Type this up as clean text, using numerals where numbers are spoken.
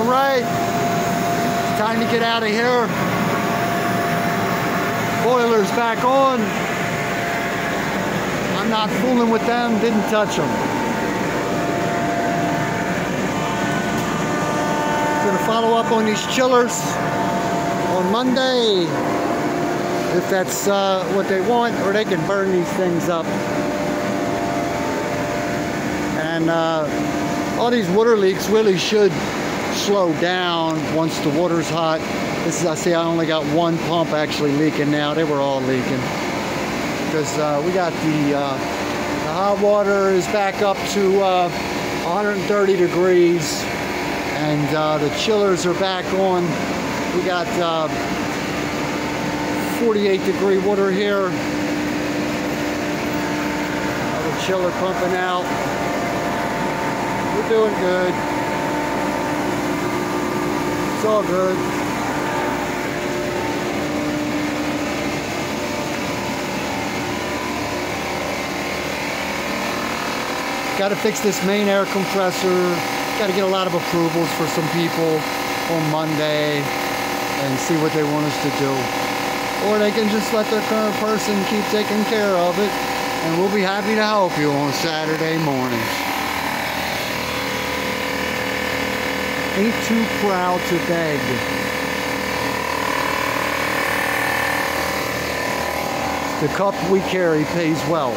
All right, time to get out of here. Boiler's back on. I'm not fooling with them, didn't touch them. Gonna follow up on these chillers on Monday, if that's what they want, or they can burn these things up. And all these water leaks really should slow down once the water's hot. This is, I see I only got one pump actually leaking now. They were all leaking because we got the hot water is back up to 130 degrees, and the chillers are back on. We got 48-degree water here. The chiller pumping out. We're doing good. It's all good. Got to fix this main air compressor. Got to get a lot of approvals for some people on Monday and see what they want us to do. Or they can just let their current person keep taking care of it, and we'll be happy to help you on Saturday mornings. Ain't too proud to beg. The cup we carry pays well.